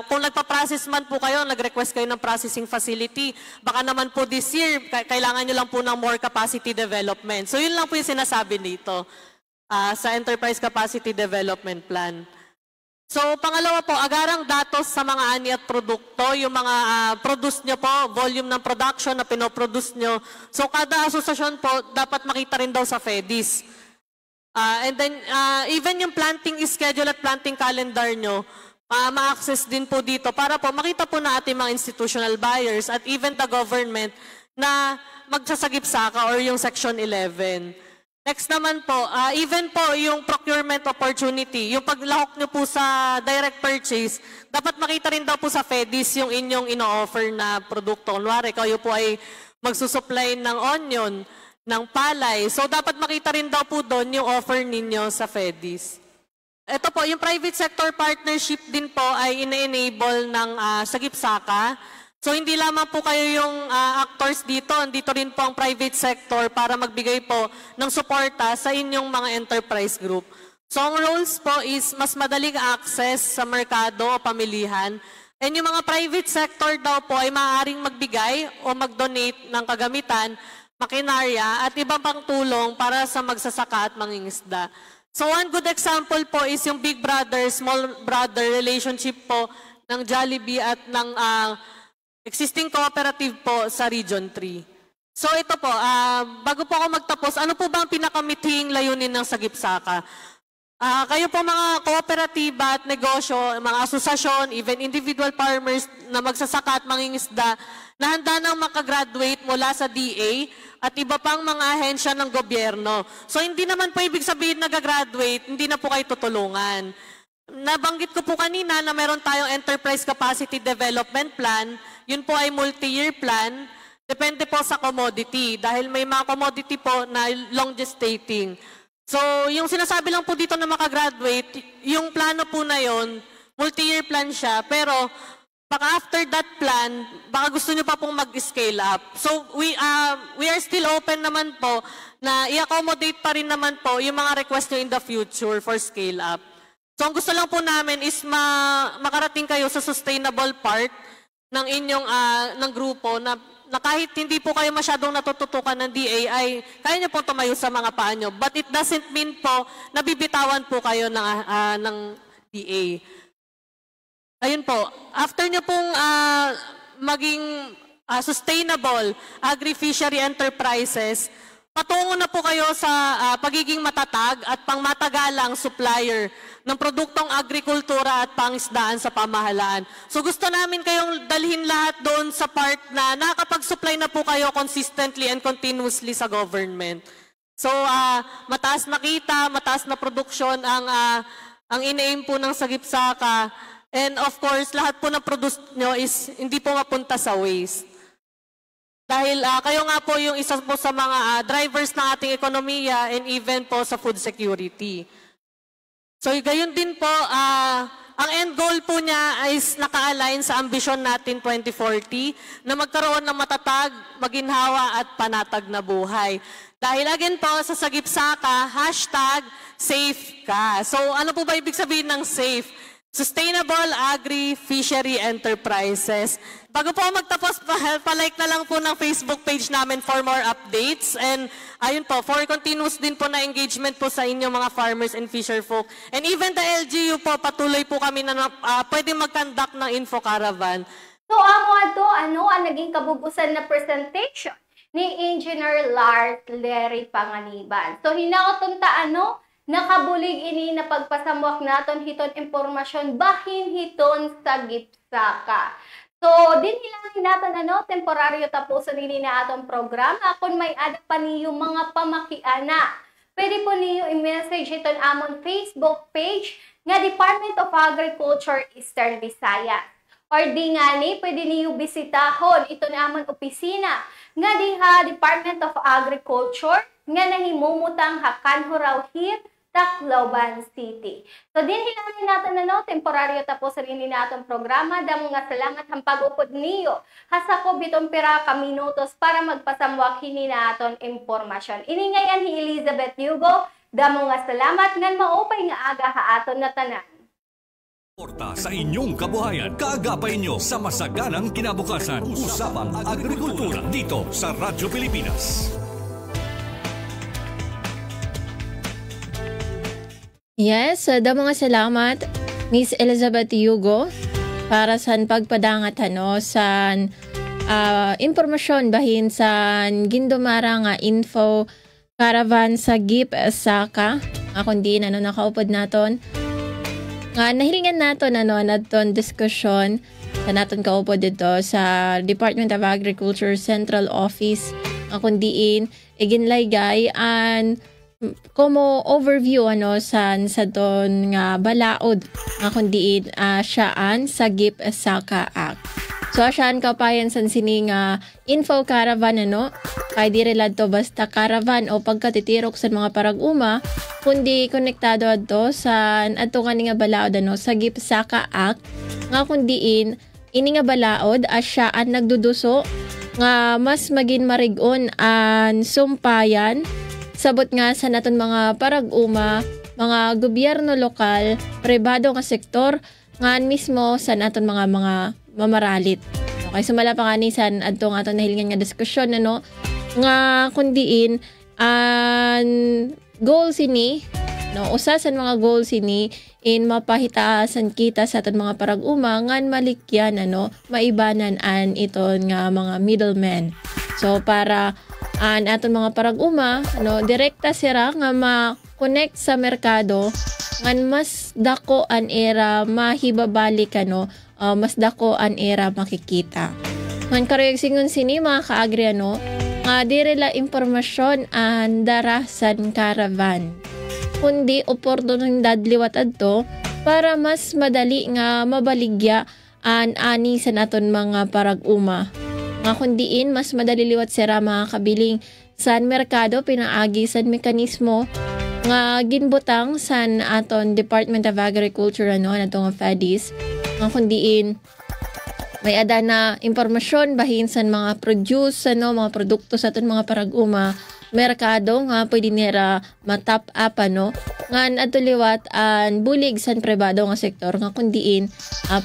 kung nagpa-process man po kayo, nag-request kayo ng processing facility, baka naman po this year, kailangan nyo lang po ng more capacity development. So yun lang po yung sinasabi dito sa Enterprise Capacity Development Plan. So, pangalawa po, agarang datos sa mga ani at produkto, yung mga produce nyo po, volume ng production na pinoproduce nyo. So, kada asosasyon po, dapat makita rin daw sa FEDIS. And then, even yung planting schedule at planting calendar nyo, ma-access din po dito para po makita po na ating mga institutional buyers at even the government na magsasagip-saka or yung Section 11. Next naman po, even po yung procurement opportunity, yung paglahok nyo po sa direct purchase, dapat makita rin daw po sa FEDIS yung inyong ino-offer na produkto. Kunwari, kayo po ay magsusupply ng onion, ng palay. So, dapat makita rin daw po doon yung offer ninyo sa FEDIS. Ito po, yung private sector partnership din po ay ina-enable ng Sagip-Saka. So, hindi lamang po kayo yung actors dito, andito rin po ang private sector para magbigay po ng suporta sa inyong mga enterprise group. So, ang roles po is mas madaling access sa merkado o pamilihan And yung mga private sector daw po ay maaaring magbigay o mag-donate ng kagamitan, makinarya at ibang pang tulong para sa magsasaka at mangingisda. So one good example po is yung big brother, small brother relationship po ng Jollibee at ng existing cooperative po sa Region 3. So ito po, bago po ako magtapos, ano po ba ang pinakamithing layunin ng Sagip Saka? Kayo po mga kooperatiba at negosyo, mga asosasyon, even individual farmers na magsasaka at mangingisda na handa nang makagraduate mula sa DA at iba pang mga ahensya ng gobyerno. So hindi naman po ibig sabihin nagagraduate, hindi na po kayo tutulungan. Nabanggit ko po kanina na meron tayong Enterprise Capacity Development Plan, yun po ay multi-year plan. Depende po sa commodity dahil may mga commodity po na long gestating. So, yung sinasabi lang po dito na makagraduate, yung plano po na yon, multi-year plan siya, pero baka after that plan, baka gusto nyo pa pong mag-scale up. So, we are still open naman po na i-accommodate pa rin naman po yung mga request nyo in the future for scale up. So, ang gusto lang po namin is makarating kayo sa sustainable part ng inyong ng grupo na kahit hindi po kayo masyadong natututukan ng DA ay kaya niyo pong tumayo sa mga paa nyo. But it doesn't mean po na bibitawan po kayo ng DA. Ayun po, after nyo pong maging sustainable agri-fishery enterprises, patungo na po kayo sa pagiging matatag at pangmatagalang supplier ng produktong agrikultura at pangisdaan sa pamahalaan. So gusto namin kayong dalhin lahat doon sa part na nakakapag-supply na po kayo consistently and continuously sa government. So mataas na kita, mataas na produksyon ang ina-aim po ng Sagip Saka. And of course, lahat po na produce nyo is hindi po mapunta sa waste. Dahil kayo nga po yung isa po sa mga drivers ng ating ekonomiya and even po sa food security. So gayon din po, ang end goal po niya is naka-align sa ambisyon natin 2040 na magkaroon ng matatag, maginhawa at panatag na buhay. Dahil again po sa Sagip Saka, #SafeKa. So ano po ba ibig sabihin ng safe? Sustainable Agri-Fishery Enterprises. Bago po magtapos, palike na lang po ng Facebook page namin for more updates. And ayun po, for continuous din po na engagement po sa inyo mga farmers and fisherfolk. And even the LGU po, patuloy po kami na pwedeng mag-conduct ng info caravan. So ano ang naging kabubusan na presentation ni Engineer Lars Lery Panganiban. So hinaoton ta nakabulig ini na pagpasamuak naton hiton impormasyon bahin hiton Sagip Saka. So din hilangin naton temporaryo tapuson ini na atong programa kung may ada pa niyo mga pamakiana. Pwede po niyo i-message hiton amon Facebook page nga Department of Agriculture Eastern Visayas. Or di nga ni pwede niyo bisitahon iton amon opisina nga diha Department of Agriculture nga nahimumutang Hakanho Rawhit, Tacloban City. So din hilangin natin temporaryo tapos rin natin programa. Damo nga salamat ang pag-upod niyo. Hasako bitong pira ka minutos para magpasamwak hini naton impormasyon. Iningayan ni Elizabeth Hugo. Damo nga salamat ngan maupay nga aga haaton na tanan. Porta sa inyong kabuhayan, kaagapay nyo sa masaganang kinabukasan. Usapang Agrikultura dito sa Radyo Pilipinas. Yes, damo nga salamat Miss Elizabeth Hugo para sa pagpadangat sa impormasyon bahin sa gindumara nga info caravan sa Sagip Saka. Akong di nakaupod naton. Nga nahilingan naton naton diskusyon sa naton kaupod dito sa Department of Agriculture Central Office. Akong diin iginlaygay and como overview sa don nga balaod nga kundiin siyaan Sagip Saka Act. So siyaan kapayan san sini nga info caravan kay dire ladto basta caravan o pagkatitirok sa mga parag-uma kundi konektado adto sa adto nga balaod Sagip Saka Act nga kundiin ini nga balaod siyaan nagduduso nga mas magin marig-on an sumpayan sabot nga sa naton mga parag-uma, mga gobyerno lokal, pribado nga sektor, ngan mismo sa naton mga mamaralit. Okay, sumala pa nga ni san adtong aton nahilingan nga diskusyon ano nga kundiin an goal sini no usa sa mga goal sini in mapahitaasan kita sa aton mga parag-uma ngan malikyan ano maibanan an iton nga mga middlemen. So para an aton mga parag-uma ano direkta sira nga ma-connect sa merkado ngan mas dako an era mahibabalik ano mas dako an era makikita. Ngan karayog singon sini mga kaagri ano nga direla impormasyon an darasan caravan kundi oportunidad liwat adto para mas madali nga mabaligya an ani sa naton mga parag-uma. Nga kundiin mas madali liwat sira mga kabiling san merkado pinaagi san mekanismo nga ginbutang san aton Department of Agriculture ano natong FADIS nga kundiin may ada na impormasyon bahin san mga produce ano mga produkto sa aton mga parag-uma merkado nga pwede nira matap up ano ngan adto liwat an bulig san pribado nga sektor nga kundiin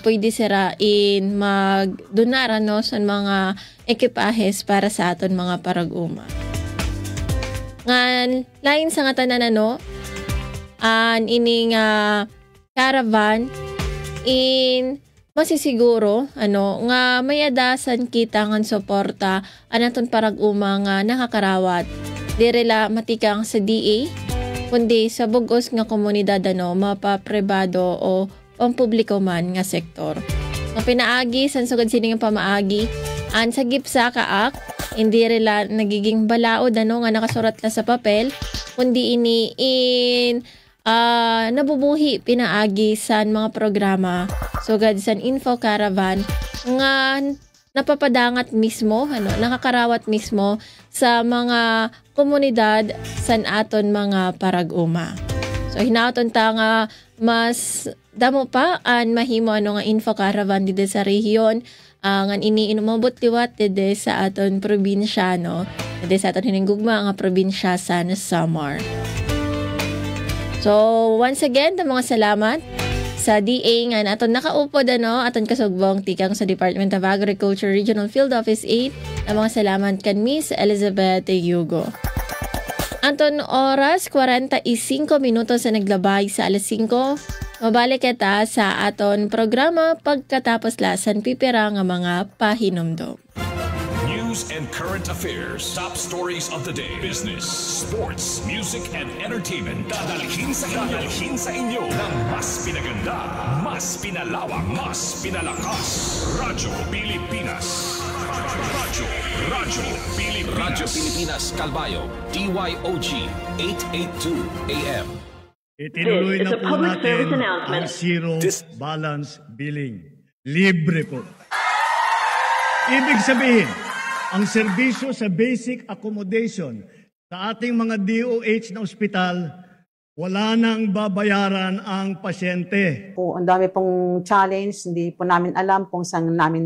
pwede sira in magdonar ano san mga ekipahes para sa aton mga parag-uma. Ngan lain sa nga tanan ano an ining caravan in masisiguro ano nga may adasan kita ngan suporta anaton parag-uma nga nakakarawat direla matikang sa DA kundi sa bugos nga komunidad ano mapapribado o pampubliko man nga sektor. Nga pinaagi san sugad sini nga pamaagi an sa gipsa kaak hindi rila nagiging balaod ano nga nakasurat na sa papel kundi ini in nabubuhi pinaagi san mga programa sugad san info caravan nga napapadangat mismo ano nakakarawat mismo sa mga komunidad san aton mga parag-uma. So hinaton ta nga mas damo pa an mahimo ano nga info caravan dito sa rehiyon ngan ini inumabot liwat dito sa aton probinsya no dito sa aton hinigugma nga probinsya sa Samar. So once again mga salamat sa DA nga aton nakaupod ano aton kasugbong tikang sa Department of Agriculture Regional Field Office 8 mga salamat kan Miss Elizabeth Yugo. Anton oras 45 minutos sa naglabay sa alas 5. Mabalik kita sa aton programa pagkatapos lasan pipira nga mga pahinumdom. News and current affairs, top stories of the day, business, sports, music and entertainment. Dadalhin sa inyo ng mas pinaganda, mas pinalawak, mas pinalakas. Radyo Pilipinas. Radyo Pilipinas Calbayo, DYOG 882 AM. Itinuloy na po natin ang zero balance billing. Libre po. Ibig sabihin, ang serbisyo sa basic accommodation sa ating mga DOH na ospital, wala nang babayaran ang pasyente. Ang dami pong challenge, hindi po namin alam kung saan namin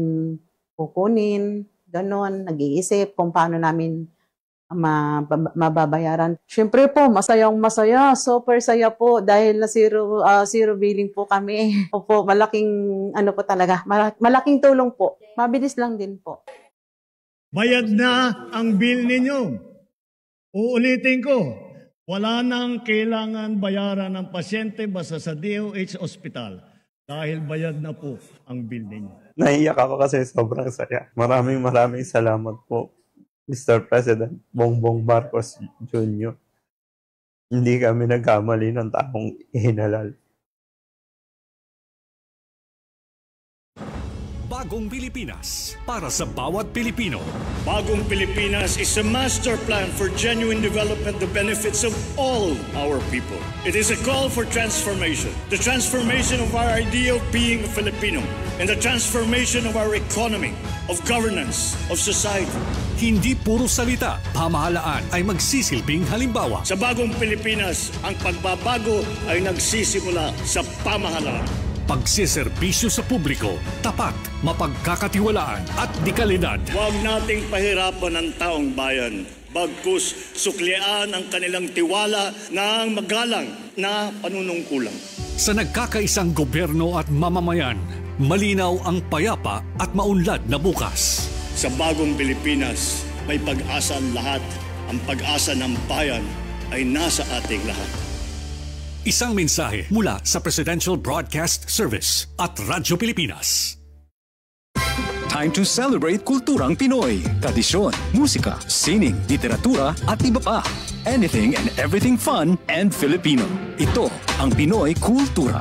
kukunin, ganon, nag-iisip kung paano namin mababayaran. Siyempre po, masayang-masaya, super saya po dahil na zero billing po kami. Opo, malaking ano po talaga, malaking tulong po. Mabilis lang din po. Bayad na ang bill ninyo. Uulitin ko, wala nang kailangan bayaran ng pasyente basta sa DOH Hospital dahil bayad na po ang bill ninyo. Naiyak ako kasi sobrang saya. Maraming salamat po, Mr. President Bongbong Marcos Jr. Hindi kami nagkamali ng taong ihinalal. Bagong Pilipinas para sa bawat Pilipino. Bagong Pilipinas is a master plan for genuine development that benefits of all our people. It is a call for transformation. The transformation of our idea of being a Filipino and the transformation of our economy, of governance, of society. Hindi puro salita, pamahalaan ay magsisilbing halimbawa. Sa Bagong Pilipinas, ang pagbabago ay nagsisimula sa pamahalaan. Pagsiserbisyo sa publiko, tapat, mapagkakatiwalaan at dekalidad. Huwag nating pahirapan ang taong bayan. Bagkus, suklian ang kanilang tiwala ng magalang na panunungkulan. Sa nagkakaisang gobyerno at mamamayan, malinaw ang payapa at maunlad na bukas. Sa bagong Pilipinas, may pag-asa ang lahat. Ang pag-asa ng bayan ay nasa ating lahat. Isang mensahe mula sa Presidential Broadcast Service at Radyo Pilipinas. Time to celebrate kulturang Pinoy. Tradisyon, musika, sining, literatura at iba pa. Anything and everything fun and Filipino. Ito ang Pinoy Kultura.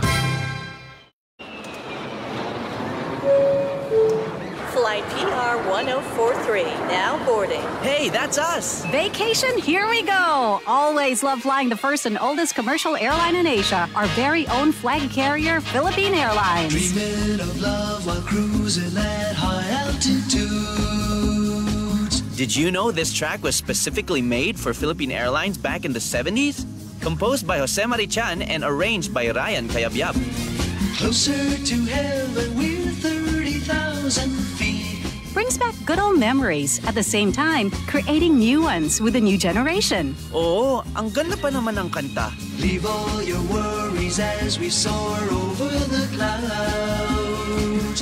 Flight PR 1043, now boarding. Hey, that's us! Vacation, here we go! Always love flying the first and oldest commercial airline in Asia, our very own flag carrier, Philippine Airlines. Dreaming of love while cruising at high altitudes. Did you know this track was specifically made for Philippine Airlines back in the 70s? Composed by Jose Marichan and arranged by Ryan Cayabyab. Closer to heaven with 30,000 feet. Brings back good old memories, at the same time, creating new ones with the new generation. Oo, ang ganda pa naman ng kanta. Leave all your worries as we soar over the clouds.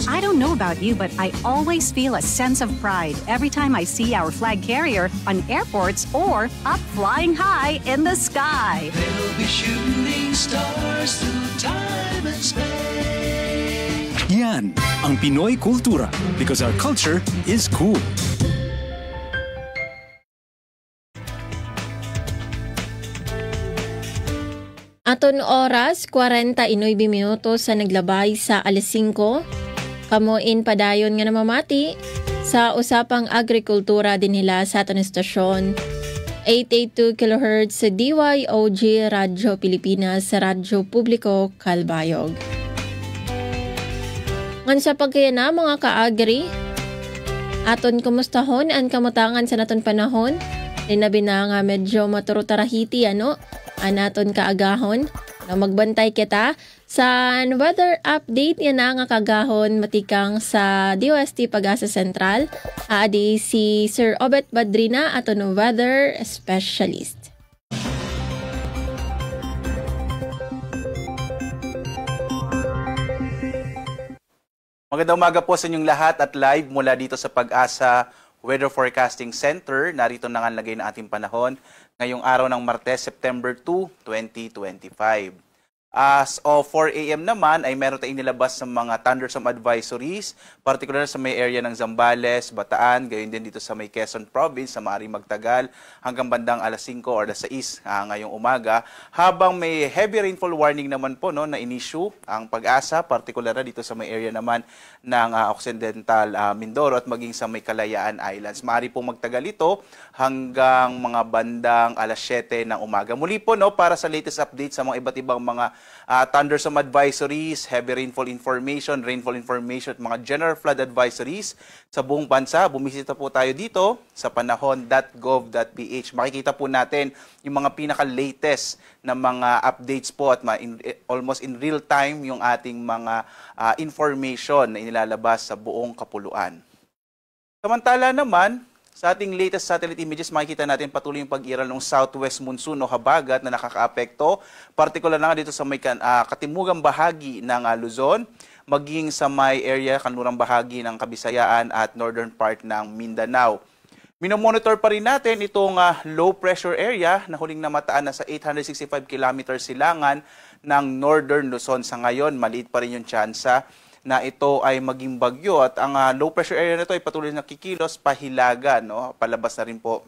I don't know about you, but I always feel a sense of pride every time I see our flag carrier on airports or up flying high in the sky. They'll be shooting stars through time and space. Yan ang Pinoy Kultura because our culture is cool. Aton oras, 49 minutos sa naglabay sa alas 5. Kamuin padayon nga namamati sa usapang agrikultura din nila sa aton estasyon. 882 kHz sa DYOG Radyo Pilipinas sa Radyo Publiko Kalbayog. Ngan sa pagkayana mga kaagri, aton kumustahon ang kamutangan sa naton panahon, linabi na nga medyo maturutarahiti anaton kaagahon, na magbantay kita sa weather update yan na nga kagahon matikang sa DOST Pag-asa Central, aadi si Sir Obet Badrina aton weather specialist. Magandang umaga po sa inyong lahat at live mula dito sa Pag-asa Weather Forecasting Center. Narito na nga lagay ng ating panahon ngayong araw ng Martes, September 2, 2025. As of 4 a.m. naman ay meron tayong nilabas sa mga thunderstorm advisories, particular sa may area ng Zambales, Bataan, gayon din dito sa may Quezon Province, sa maaaring magtagal hanggang bandang alas 5 or alas 6 ngayong umaga. Habang may heavy rainfall warning naman po na in-issue ang Pag-asa, particular dito sa may area naman ng Occidental Mindoro at maging sa may Kalayaan Islands. Maaari pong magtagal ito hanggang mga bandang alas 7 ng umaga. Muli po para sa latest update sa mga iba't ibang mga thunderstorm advisories, heavy rainfall information at mga general flood advisories sa buong bansa. Bumisita po tayo dito sa panahon.gov.ph. Makikita po natin yung mga pinaka-latest na mga updates po at almost in real time yung ating mga information na inilalabas sa buong kapuluan. Samantala naman, sa ating latest satellite images, makikita natin patuloy yung pag-iral ng southwest monsoon o habagat na nakakaapekto, partikular na dito sa may katimugang bahagi ng Luzon, maging sa may area, kanlurang bahagi ng Kabisayaan at northern part ng Mindanao. Minomonitor pa rin natin itong low pressure area na huling namataan na sa 865 km silangan ng northern Luzon. Sa ngayon, maliit pa rin yung tsansa na ito ay maging bagyo at ang low pressure area na ito ay patuloy na kikilos pahilaga, palabas na rin po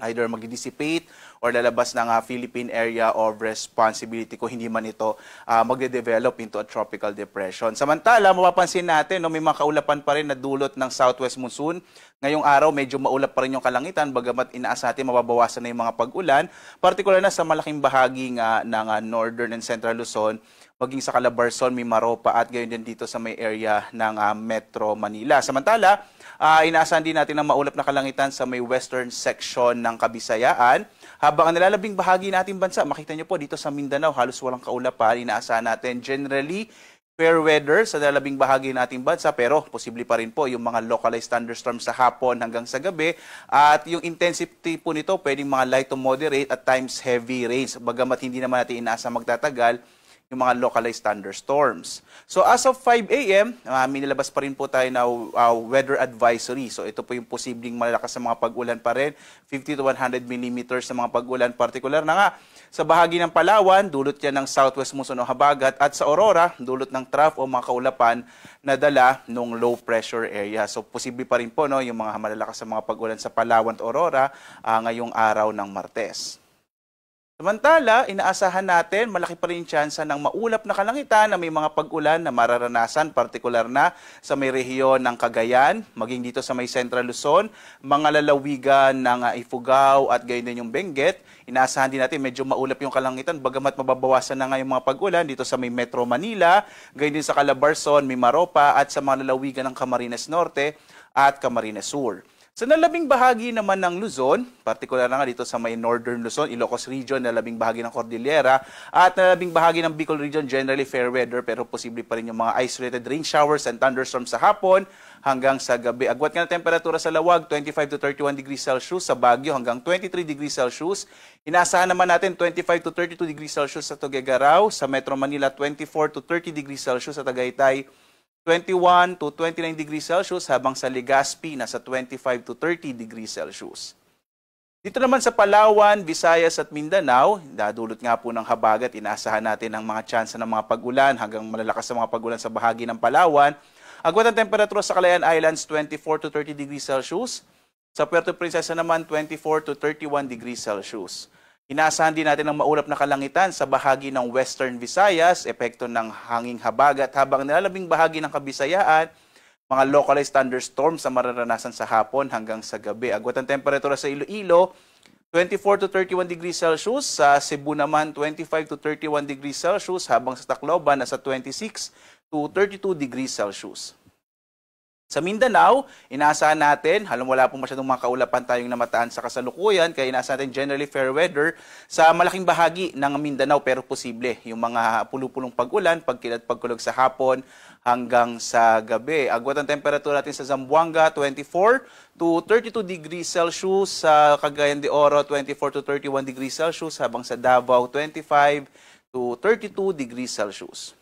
either mag-dissipate or lalabas ng Philippine Area of Responsibility kung hindi man ito magde-develop into a tropical depression. Samantala, mapapansin natin may mga kaulapan pa rin na dulot ng southwest monsoon. Ngayong araw, medyo maulap pa rin yung kalangitan, bagamat inaasa natin mababawasan na yung mga pag-ulan, particular na sa malaking bahagi ng northern and central Luzon, maging sa Calabarzon, Mimaropa at gayon din dito sa may area ng Metro Manila. Samantala, inaasahan din natin ang maulap na kalangitan sa may western section ng Kabisayaan. Habang ang nilalabing bahagi nating bansa, makita nyo po dito sa Mindanao, halos walang kaulapan. Inaasahan natin generally fair weather sa nilalabing bahagi nating bansa, pero posible pa rin po yung mga localized thunderstorms sa hapon hanggang sa gabi. At yung intensity po nito, pwedeng mga light to moderate at times heavy rains. Bagamat hindi naman natin inaasa magtatagal, yung mga localized thunderstorms. So as of 5 a.m., may nilabas pa rin po tayo na weather advisory. So ito po yung posibleng malalakas sa mga pag-ulan pa rin, 50 to 100 millimeters sa mga pag-ulan. Partikular na nga sa bahagi ng Palawan, dulot yan ng southwest monsoon o habagat, at sa Aurora, dulot ng trough o mga kaulapan na dala ng low pressure area. So posible pa rin po yung mga malalakas sa mga pag-ulan sa Palawan at Aurora ngayong araw ng Martes. Samantala, inaasahan natin malaki pa rin tsansa ng maulap na kalangitan na may mga pag-ulan na mararanasan, partikular na sa may rehiyon ng Cagayan, maging dito sa may Central Luzon, mga lalawigan ng Ifugao at gayon din yung Benguet. Inaasahan din natin medyo maulap yung kalangitan, bagamat mababawasan na nga yung mga pag-ulan dito sa may Metro Manila, gayon din sa Calabarzon, Mimaropa at sa mga lalawigan ng Camarines Norte at Camarines Sur. Sa nalabing bahagi naman ng Luzon, partikular na nga dito sa may Northern Luzon, Ilocos Region, nalabing bahagi ng Cordillera, at nalabing bahagi ng Bicol Region, generally fair weather, pero posible pa rin yung mga isolated rain showers and thunderstorms sa hapon hanggang sa gabi. Agwat nga ng temperatura sa Lawag, 25 to 31 degrees Celsius, sa Baguio hanggang 23 degrees Celsius. Inaasahan naman natin 25 to 32 degrees Celsius sa Tuguegarao, sa Metro Manila 24 to 30 degrees Celsius, sa Tagaytay 21 to 29 degrees Celsius, habang sa Legazpi nasa 25 to 30 degrees Celsius. Dito naman sa Palawan, Visayas at Mindanao, dadulot nga po ng habagat, inaasahan natin ang mga tsansa ng mga pag-ulan hanggang malalakas sa mga pag-ulan sa bahagi ng Palawan. Agwat ang temperatura sa Calayan Islands 24 to 30 degrees Celsius, sa Puerto Princesa naman 24 to 31 degrees Celsius. Inaasahan din natin ang maulap na kalangitan sa bahagi ng Western Visayas, epekto ng hanging habagat, habang nilalabing bahagi ng Kabisayaan, mga localized thunderstorms sa mararanasan sa hapon hanggang sa gabi. Agwat ang temperatura sa Iloilo, 24 to 31 degrees Celsius, sa Cebu naman 25 to 31 degrees Celsius, habang sa Tacloban nasa 26 to 32 degrees Celsius. Sa Mindanao, inaasahan natin, wala po masyadong mga kaulapan tayong namataan sa kasalukuyan, kaya inaasahan natin generally fair weather sa malaking bahagi ng Mindanao, pero posible yung mga pulupulong pag-ulan, pagkulog sa hapon hanggang sa gabi. Agwat ang temperatura natin sa Zamboanga, 24 to 32 degrees Celsius, sa Cagayan de Oro, 24 to 31 degrees Celsius, habang sa Davao, 25 to 32 degrees Celsius.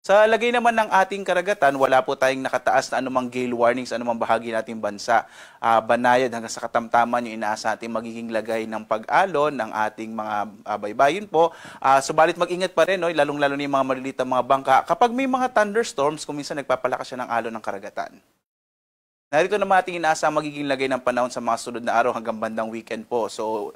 Sa lagay naman ng ating karagatan, wala po tayong nakataas na anumang gale warnings, anumang bahagi nating bansa. Banayad hanggang sa katamtaman yung inaasa natin magiging lagay ng pag-alon ng ating mga baybayin po. Subalit mag-ingat pa rin, lalong-lalo na yung mga malilitang mga bangka. Kapag may mga thunderstorms, kung minsan nagpapalakas siya ng alon ng karagatan. Narito naman ating inaasa magiging lagay ng panahon sa mga sunod na araw hanggang bandang weekend po. So,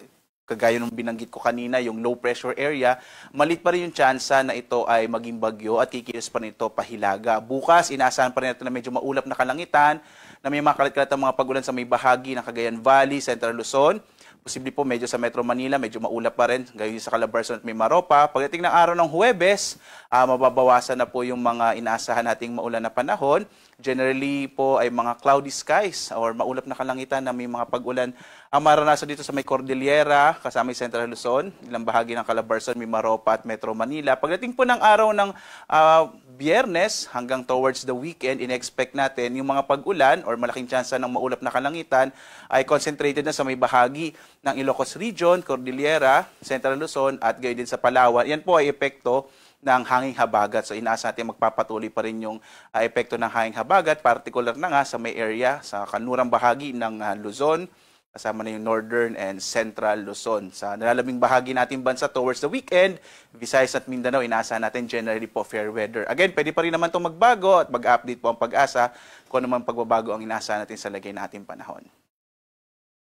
kagaya nung binanggit ko kanina, yung low pressure area, malit pa rin yung tsansa na ito ay maging bagyo at kikilos pa rin ito pahilaga. Bukas, inaasahan pa rin natin na medyo maulap na kalangitan, na may mga kalat-kalatang mga pag-ulan sa may bahagi ng Cagayan Valley, Central Luzon. Posible po medyo sa Metro Manila, medyo maulap pa rin, gayon sa Calabarzon at Mimaropa. Pagdating ng araw ng Huwebes, mababawasan na po yung mga inaasahan nating maulan na panahon. Generally po ay mga cloudy skies or maulap na kalangitan na may mga pag-ulan ang maranasan dito sa may Cordillera, kasama yung Central Luzon, ilang bahagi ng Calabarzon, Mimaropa at Metro Manila. Pagdating po ng araw ng Biyernes hanggang towards the weekend, in-expect natin yung mga pag-ulan or malaking tsansa ng maulap na kalangitan ay concentrated na sa may bahagi ng Ilocos Region, Cordillera, Central Luzon at gayon din sa Palawan. Yan po ay epekto ng hanging habagat. So inaasa natin magpapatuloy pa rin yung epekto ng hanging habagat, particular na nga sa may area, sa kanurang bahagi ng Luzon, kasama na yung Northern and Central Luzon. Sa nalalabing bahagi natin bansa towards the weekend, Visayas at Mindanao, inaasahan natin generally po fair weather. Again, pwede pa rin naman itong magbago at mag-update po ang Pag-asa kung ano man pagbabago ang inaasahan natin sa lagay na ating panahon.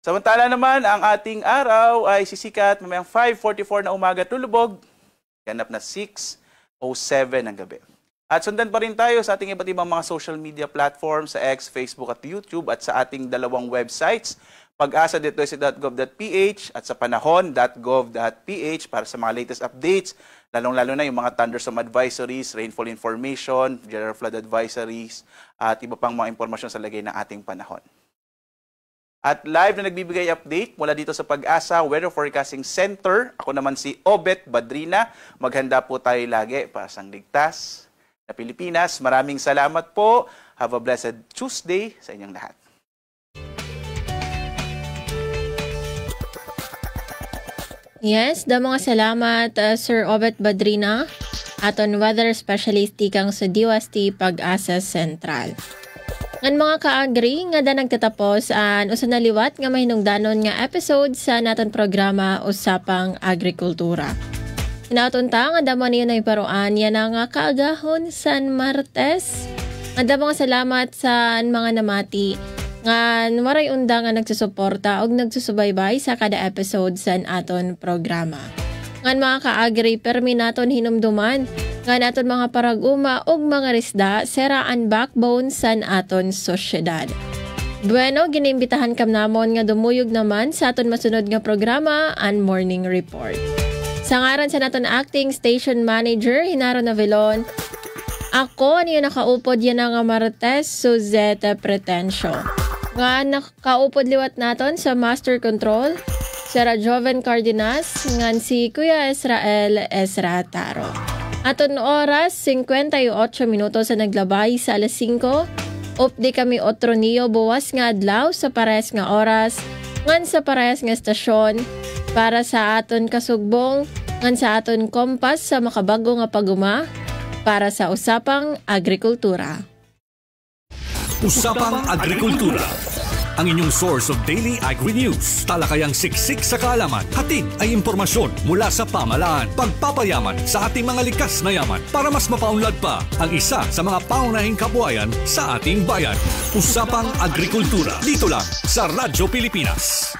Samantala naman, ang ating araw ay sisikat mamayang 5:44 na umaga tulubog, ganap na 6:07 ng gabi. At sundan pa rin tayo sa ating iba't ibang mga social media platforms sa X, Facebook at YouTube at sa ating dalawang websites, pag-asa.gov.ph at sa panahon.gov.ph para sa mga latest updates, lalong-lalo na yung mga thunderstorm advisories, rainfall information, general flood advisories, at iba pang mga impormasyon sa lagay ng ating panahon. At live na nagbibigay update mula dito sa Pag-asa Weather Forecasting Center. Ako naman si Obet Badrina. Maghanda po tayo lagi para sa ligtas na Pilipinas. Maraming salamat po. Have a blessed Tuesday sa inyong lahat. Yes, mga salamat Sir Obet Badrina. aton weather specialist tikang sa DOST Pag-asa Sentral. Ngan mga kaagri nga da nagtatapos an usa na liwat nga mahinungdanon nga episode sa naton programa Usapang Agrikultura. Hinautunta nga damo niyo na iparoan yan nga kaagahon San Martes. Nga mga salamat sa mga namati nga maray unda nga nagsusuporta o nagsusubaybay sa kada episode sa aton programa. Ngan mga kaagri permi naton hinumduman nga naton mga paraguma og mga risda seraan backbone san aton sosyedad. Bueno, giniimbitahan kam namon nga dumuyog naman sa aton masunod nga programa and morning report. Sa ngaran sa naton acting station manager Hinaro Navilon, ako niyo nakaupod yan nga Martes Suzette Pretencio. Nga nakaupod liwat naton sa master control Sara Joven Cardenas ngan si Kuya Israel Esrataro. Aton oras, 58 minutos sa naglabay sa alas 5. Updi kami otro niyo buwas nga adlaw sa parehas nga oras, ngan sa parehas nga estasyon, para sa aton kasugbong, ngan sa aton kompas sa makabago nga paguma, para sa Usapang Agrikultura. Usapang Agrikultura. Ang inyong source of daily agri-news. Talakayang siksik sa kaalaman. Hatid ay impormasyon mula sa pamahalaan. Pagpapayaman sa ating mga likas na yaman para mas mapaunlad pa ang isa sa mga paunahing kabuhayan sa ating bayan. Usapang Agrikultura. Dito lang sa Radyo Pilipinas.